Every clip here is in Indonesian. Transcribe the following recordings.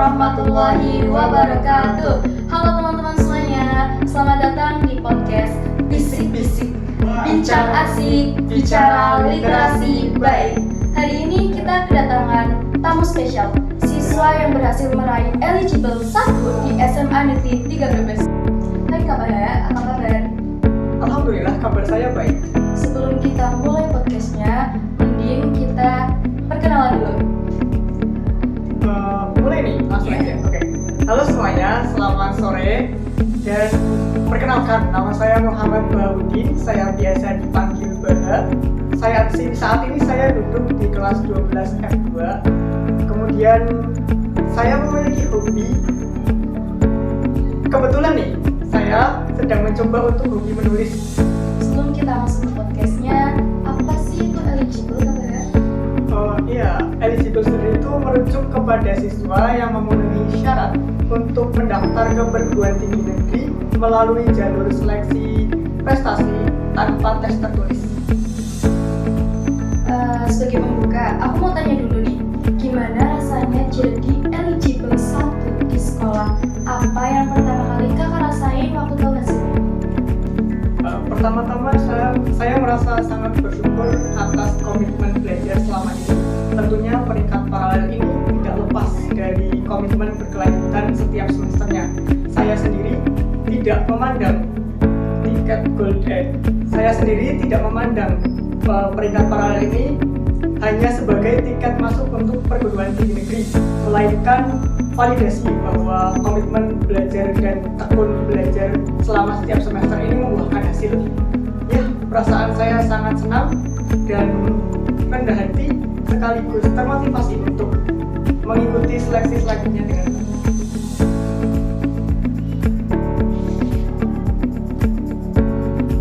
warahmatullahi wabarakatuh. Halo teman-teman semuanya, selamat datang di podcast Bisik-Bisik, bincang asik, bicara literasi baik. Hari ini kita kedatangan tamu spesial, siswa yang berhasil meraih eligible 1 di SMA Negeri 3 Brebes. Hai Kak Baya, apa kabar? Alhamdulillah, kabar saya baik. Sebelum kita mulai podcastnya, mending kita perkenalan dulu. Mulai nih, langsung aja. Oke. Halo semuanya, selamat sore. Dan perkenalkan, nama saya Muhammad Bahudin. Saya biasa dipanggil Baha. Saat ini saya duduk di kelas 12 F2. Kemudian saya memiliki hobi. Kebetulan nih, saya sedang mencoba untuk hobi menulis. Sebelum kita masuk ke podcastnya, apa sih itu eligible Kak Baya? Iya, eligible student itu merujuk kepada siswa yang memenuhi syarat untuk mendaftar ke perguruan tinggi negeri melalui jalur seleksi prestasi tanpa tes tertulis. Sebagai pembuka, aku mau tanya dulu nih, gimana rasanya jadi eligible 1 di sekolah? Apa yang pertama kali kakak rasain waktu tahu hasilnya? Pertama-tama saya merasa sangat bersyukur atas komitmen belajar selama ini. Tentunya peringkat paralel ini tidak lepas dari komitmen berkelanjutan setiap semesternya. Saya sendiri tidak memandang tingkat peringkat paralel ini hanya sebagai tiket masuk untuk perguruan tinggi negeri, melainkan validasi bahwa komitmen belajar dan tekun belajar selama setiap semester ini membuahkan hasil. Ya, perasaan saya sangat senang dan rendah hati sekaligus termotivasi untuk mengikuti seleksi selanjutnya dengan baik.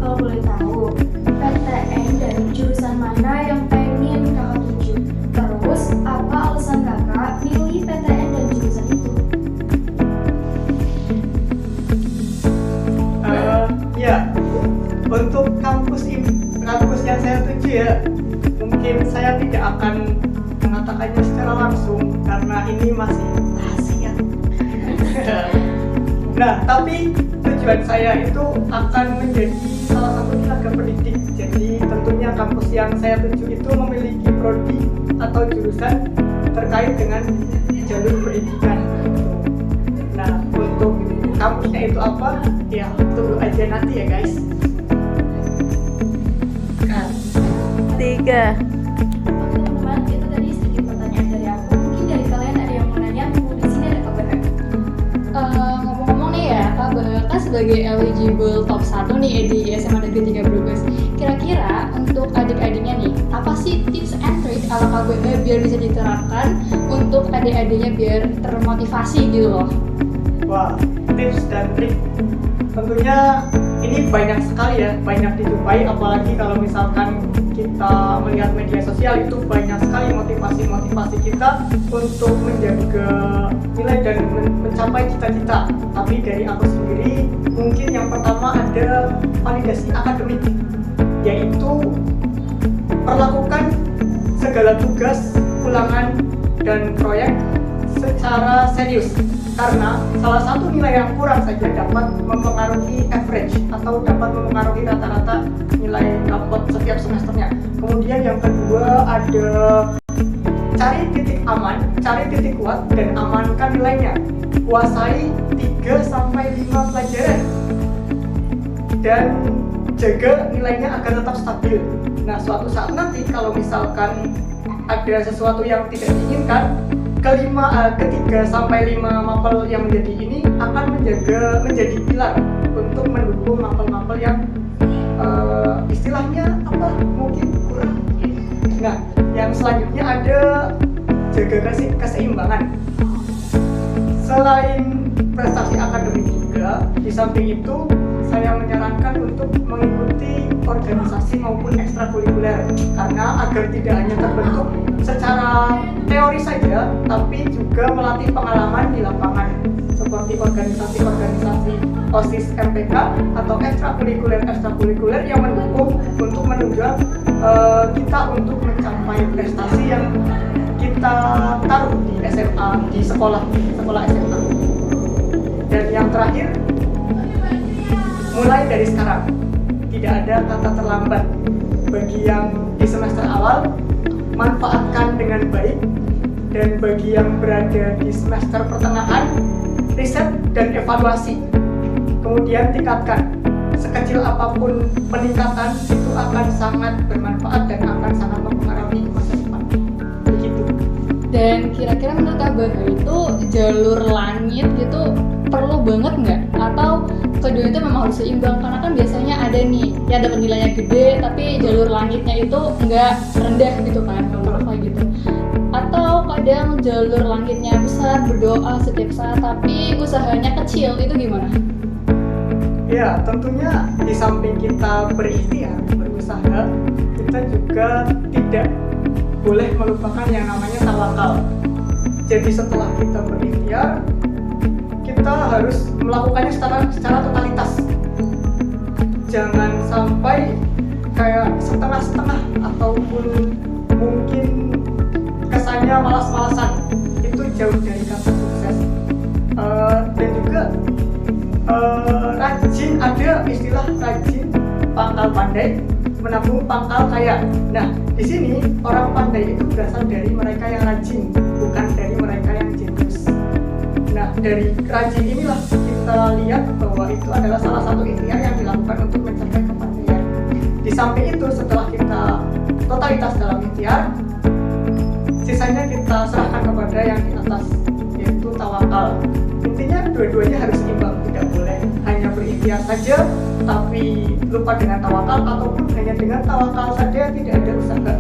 Kalau boleh tahu, PTN dari jurusan mana yang pengen kakak tuju? Terus, apa alasan kakak milih PTN dan jurusan itu? Ya, untuk kampus yang saya tuju ya, mungkin saya tidak akan mengatakannya secara langsung karena ini masih rahasia. Nah, tapi tujuan saya itu akan menjadi salah satu tenaga pendidik. Jadi tentunya kampus yang saya tuju itu memiliki prodi atau jurusan terkait dengan jalur pendidikan. Nah, untuk kampusnya itu apa? Ya, tunggu aja nanti ya guys. 3. Oke teman-teman, itu tadi sedikit pertanyaan dari aku. Mungkin dari kalian ada yang mau nanya, di sini ada Kak Baya. Ngomong-ngomong nih ya, Kak Baya kan sebagai eligible top 1 nih di SMA Negeri 3 Brebes. Kira-kira untuk adik-adiknya nih, apa sih tips and trick ala Kak Baya biar bisa diterapkan untuk adik-adiknya biar termotivasi gitu loh? Wah, tips dan trik tentunya ini banyak sekali ya, banyak dijumpai, apalagi kalau misalkan kita melihat media sosial itu banyak sekali motivasi kita untuk menjaga nilai dan mencapai cita-cita. Tapi dari aku sendiri, mungkin yang pertama ada validasi akademik, yaitu perlakukan segala tugas, ulangan, dan proyek secara serius. Karena salah satu nilai yang kurang saja dapat mempengaruhi average atau dapat mempengaruhi rata-rata nilai rapot setiap semesternya. Kemudian yang kedua ada cari titik aman, cari titik kuat dan amankan nilainya. Kuasai 3-5 pelajaran dan jaga nilainya agar tetap stabil. Nah, suatu saat nanti kalau misalkan ada sesuatu yang tidak diinginkan, 3-5 mapel yang menjadi ini akan menjadi pilar untuk mendukung mapel-mapel yang istilahnya apa mungkin kurang. Nah, yang selanjutnya ada jaga keseimbangan. Selain prestasi akademik juga, di samping itu saya menyarankan untuk mengikuti organisasi maupun ekstrakurikuler karena agar tidak hanya terbentuk secara teori saja, tapi juga melatih pengalaman di lapangan seperti organisasi-organisasi OSIS MPK atau ekstrakurikuler yang mendukung untuk menunjang kita untuk mencapai prestasi yang kita taruh di SMA, di sekolah SMA. Dan yang terakhir, mulai dari sekarang tidak ada kata terlambat. Bagi yang di semester awal, manfaatkan dengan baik, dan bagi yang berada di semester pertengahan, riset dan evaluasi, kemudian tingkatkan. Sekecil apapun peningkatan itu akan sangat bermanfaat dan akan sangat mempengaruhi masa depan. Begitu. Dan kira-kira menurut Kak Baha itu jalur langit gitu perlu banget nggak? Atau kedua itu memang harus seimbang? Karena kan biasanya ada nih yang dapat nilainya gede tapi jalur langitnya itu nggak rendah gitu kan, kayak gitu. Atau kadang jalur langitnya besar, berdoa setiap saat tapi usahanya kecil, itu gimana? Ya, tentunya di samping kita berikhtiar, berusaha, kita juga tidak boleh melupakan yang namanya tawakal. Jadi setelah kita berikhtiar, kita harus melakukannya secara totalitas. Jangan sampai kayak setengah-setengah ataupun mungkin kesannya malas-malasan. Itu jauh dari kata sukses. Dan juga rajin, ada istilah rajin pangkal pandai, menabung pangkal kaya. Nah, di sini orang pandai itu berasal dari mereka yang rajin, bukan dari mereka yang jenius. Nah, dari rajin inilah kita lihat bahwa itu adalah salah satu ikhtiar yang dilakukan untuk mencapai kepandaian. Di samping itu, setelah kita totalitas dalam ikhtiar, sisanya kita serahkan kepada yang di atas, yaitu tawakal. Intinya dua-duanya harus imbang, tidak boleh hanya berikhtiar saja tapi lupa dengan tawakal, ataupun hanya dengan tawakal saja tidak ada usaha.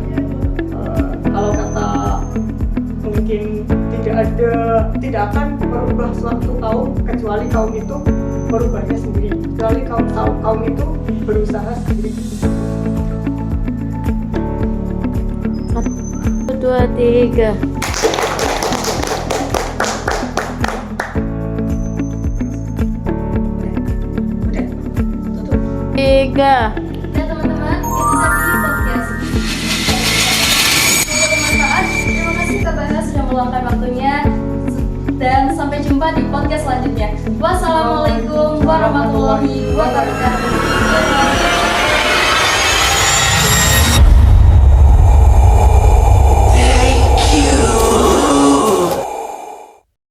Kalau kata mungkin tidak akan merubah suatu kaum kecuali kaum itu merubahnya sendiri, kecuali kaum itu berusaha sendiri. 1, 2, 3. Ya teman-teman, itu tadi podcast. Semoga bermanfaat. Terima kasih Kak Baha sudah meluangkan waktunya, dan sampai jumpa di podcast selanjutnya. Wassalamualaikum warahmatullahi wabarakatuh.